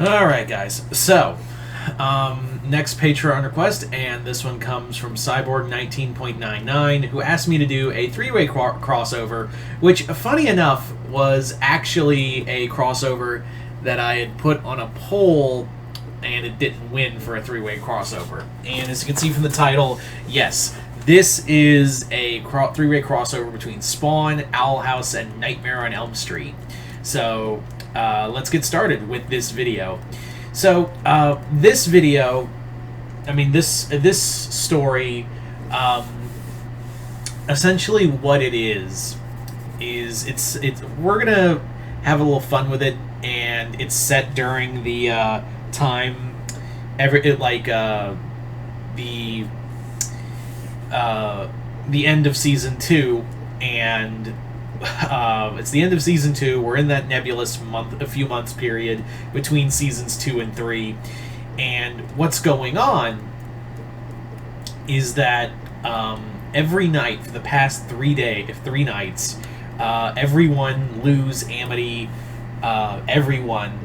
Alright, guys. So, next Patreon request, and this one comes from Cyborg19.99, who asked me to do a three-way crossover, which, funny enough, was actually a crossover that I had put on a poll, and it didn't win for a three-way crossover. And as you can see from the title, yes, this is a three-way crossover between Spawn, Owl House, and Nightmare on Elm Street. So, let's get started with this video. So, this video, this story, essentially what it is we're gonna have a little fun with it, and it's set during the time, the end of season 2, and it's the end of season 2. We're in that nebulous a few months period between seasons 2 and 3, and what's going on is that every night for the past 3 nights, everyone, Luz, Amity, everyone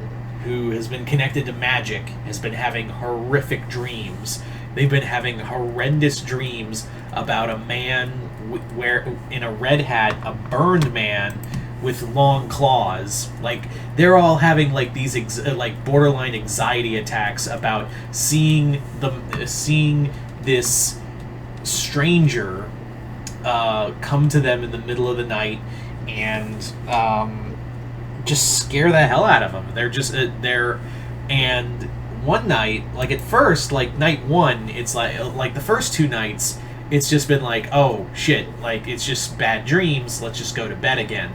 who has been connected to magic has been having horrific dreams. They've been having horrendous dreams about a man in a red hat, a burned man with long claws. Like, they're all having like these borderline anxiety attacks about seeing this stranger come to them in the middle of the night and just scare the hell out of them. They're just and one night, like at first, like night 1, it's like the first 2 nights, it's just been like, oh shit, like it's just bad dreams, let's just go to bed again.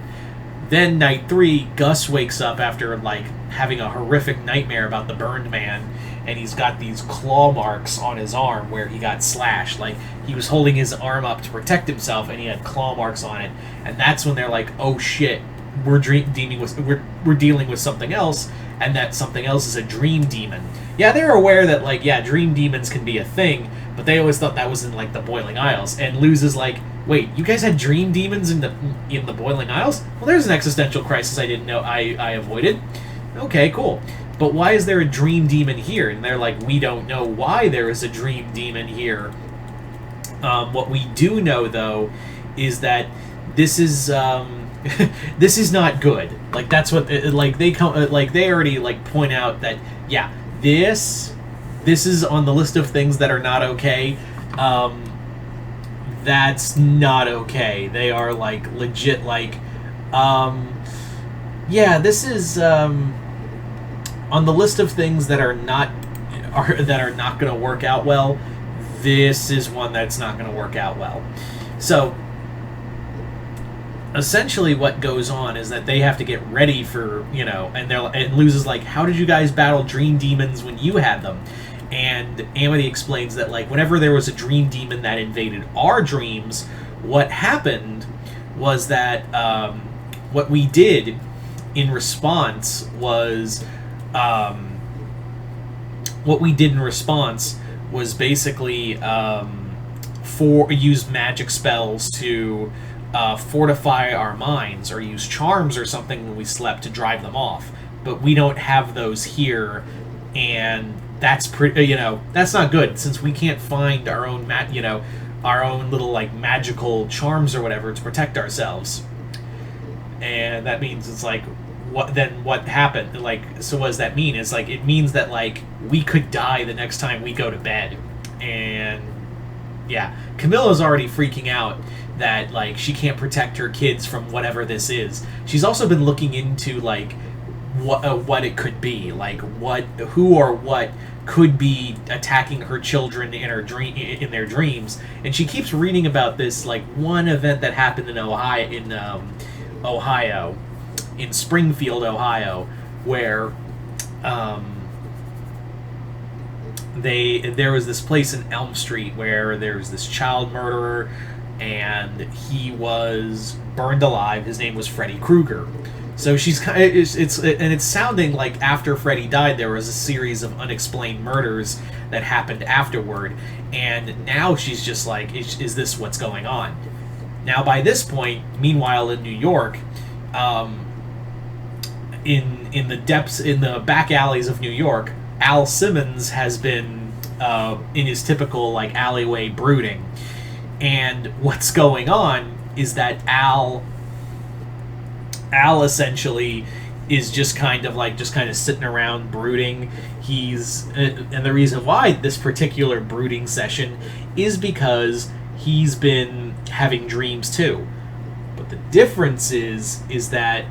Then night 3, Gus wakes up after like having a horrific nightmare about the burned man, and he's got these claw marks on his arm where he got slashed. Like, he was holding his arm up to protect himself, and he had claw marks on it. And that's when they're like, oh shit, we're dealing with something else, and that something else is a dream demon. Yeah, they're aware that, like, yeah, dream demons can be a thing, but they always thought that was in, like, the Boiling Isles. And Luz is like, wait, you guys had dream demons in the Boiling Isles? Well, there's an existential crisis I didn't know I avoided. Okay, cool. But why is there a dream demon here? And they're like, we don't know why there is a dream demon here. What we do know, though, is that this is this is not good. Like, that's what they already like point out that, yeah, this is on the list of things that are not okay. That's not okay. They are like legit like yeah, this is on the list of things that are not going to work out well. This is one that's not going to work out well. So essentially what goes on is that they have to get ready for, and Luz is like, how did you guys battle dream demons when you had them? And Amity explains that, like, whenever there was a dream demon that invaded our dreams, what happened was that what we did in response was basically use magic spells to fortify our minds, or use charms or something when we slept to drive them off. But we don't have those here, and that's that's not good, since we can't find our own our own little like magical charms or whatever to protect ourselves. And that means it's like, what happened? Like, so what does that mean? It's like, it means that like we could die the next time we go to bed. And yeah, Camilla's already freaking out that like she can't protect her kids from whatever this is. She's also been looking into like what it could be, like who or what could be attacking her children in their dreams. And she keeps reading about this like one event that happened in Ohio, in Springfield, Ohio, where there was this place in Elm Street where there was this child murderer, and he was burned alive. His name was Freddy Krueger. So she's it's sounding like after Freddy died, there was a series of unexplained murders that happened afterward, and now she's just like, is this what's going on? Now, by this point, meanwhile in New York, in in the depths, in the back alleys of New York, Al Simmons has been in his typical like alleyway brooding, and what's going on is that Al essentially is just kind of sitting around brooding. And the reason why this particular brooding session is because he's been having dreams too. But the difference is that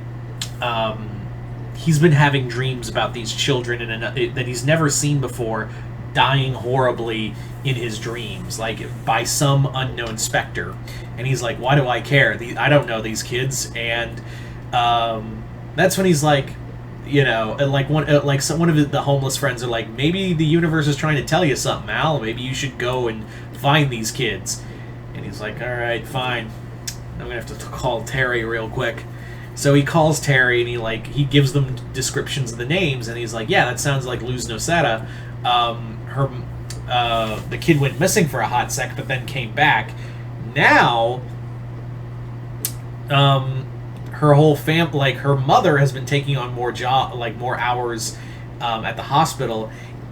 he's been having dreams about these children that he's never seen before, dying horribly in his dreams, like by some unknown specter. And he's like, why do I care? I don't know these kids. And that's when he's like, one of the homeless friends are like, maybe the universe is trying to tell you something, Al. Maybe you should go and find these kids. And he's like, all right, fine. I'm gonna have to call Terry real quick. So he calls Terry and he gives them descriptions of the names, and he's like, yeah, that sounds like Luz Noceta. The kid went missing for a hot sec, but then came back. Now, her whole family, her mother has been taking on more hours at the hospital,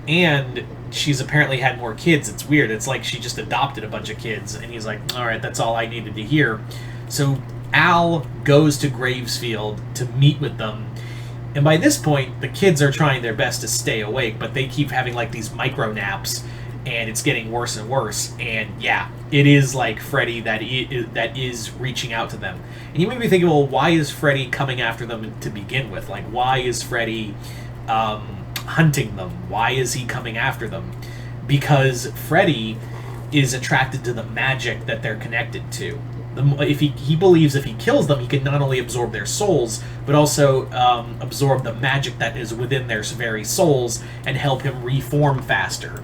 and she's apparently had more kids. It's weird. It's like she just adopted a bunch of kids. And he's like, all right, that's all I needed to hear. So Al goes to Gravesfield to meet with them. And by this point, the kids are trying their best to stay awake, but they keep having these micro naps, and it's getting worse and worse. And yeah, it is Freddy that is reaching out to them. And you may be thinking, well, why is Freddy coming after them to begin with? Why is Freddy hunting them? Why is he coming after them? Because Freddy is attracted to the magic that they're connected to. If he believes if he kills them, he can not only absorb their souls, but also absorb the magic that is within their very souls and help him reform faster.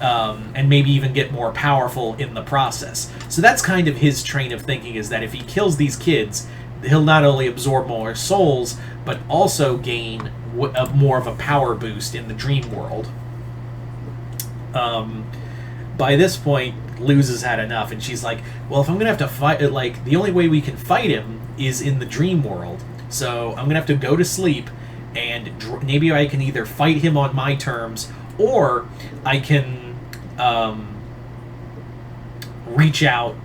And maybe even get more powerful in the process. So that's kind of his train of thinking, is that if he kills these kids, he'll not only absorb more souls, but also gain more of a power boost in the dream world. By this point, Luz has had enough, and she's like, well, if I'm going to have to fight, the only way we can fight him is in the dream world. So I'm going to have to go to sleep, and maybe I can either fight him on my terms, or I can reach out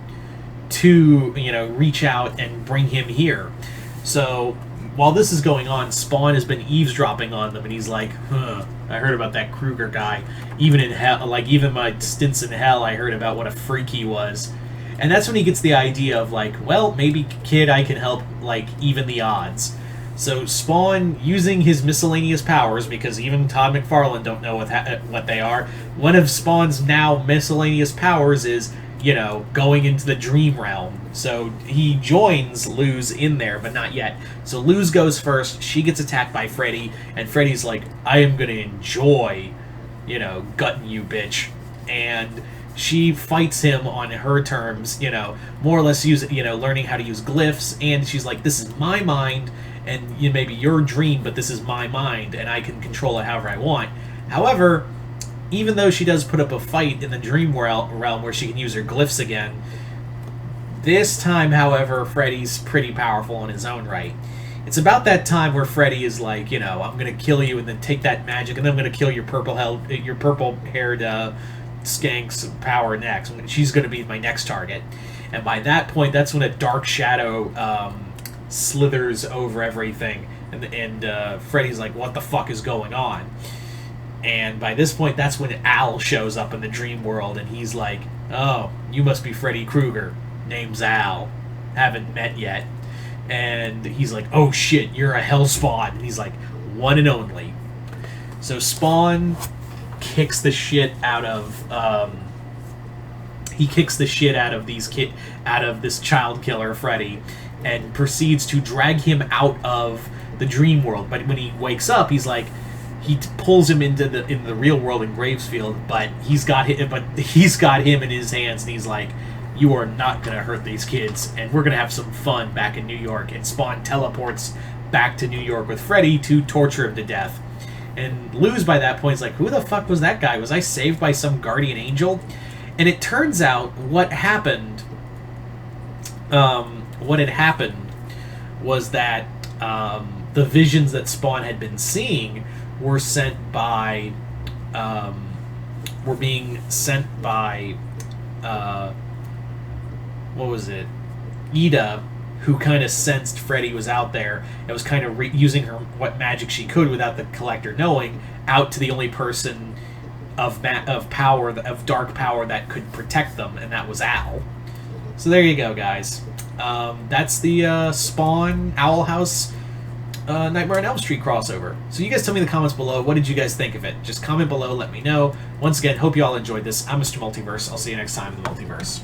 and bring him here. So while this is going on, Spawn has been eavesdropping on them, and he's like, I heard about that Kruger guy. Even in hell, even my stints in hell, I heard about what a freak he was. And that's when he gets the idea of well, maybe, kid, I can help even the odds. So Spawn, using his miscellaneous powers, because even Todd McFarlane don't know what they are, one of Spawn's now miscellaneous powers is, going into the dream realm. So he joins Luz in there, but not yet. So Luz goes first, she gets attacked by Freddy, and Freddy's like, I am going to enjoy, gutting you, bitch. And she fights him on her terms, more or less learning how to use glyphs, and she's like, this is my mind, and maybe your dream, but this is my mind, and I can control it however I want. However, even though she does put up a fight in the dream realm where she can use her glyphs again, this time, however, Freddy's pretty powerful in his own right. It's about that time where Freddy is like, I'm going to kill you and then take that magic, and then I'm going to kill your purple-haired skank's power next. She's going to be my next target. And by that point, that's when a dark shadow slithers over everything, and Freddy's like, what the fuck is going on? And by this point, that's when Al shows up in the dream world, and he's like, oh, you must be Freddy Krueger. Name's Al. Haven't met yet. And he's like, oh shit, you're a Hellspawn. And he's like, one and only. So Spawn kicks the shit out of out of this child killer Freddy, and proceeds to drag him out of the dream world. But when he wakes up, he's like, he pulls him into the real world in Gravesfield, but he's got him in his hands, and he's like, you are not gonna hurt these kids, and we're gonna have some fun back in New York. And Spawn teleports back to New York with Freddy to torture him to death. And Luz by that point is like, who the fuck was that guy? Was I saved by some guardian angel? And it turns out what had happened was that the visions that Spawn had been seeing were sent by, were being sent by, what was it? Ida, who kind of sensed Freddy was out there and was kind of using her what magic she could without the Collector knowing out to the only person of power, of dark power that could protect them, and that was Al. So there you go, guys. That's the Spawn Owl House Nightmare on Elm Street crossover. So you guys tell me in the comments below, what did you guys think of it? Just comment below, let me know. Once again, hope you all enjoyed this. I'm Mr. Multiverse. I'll see you next time in the Multiverse.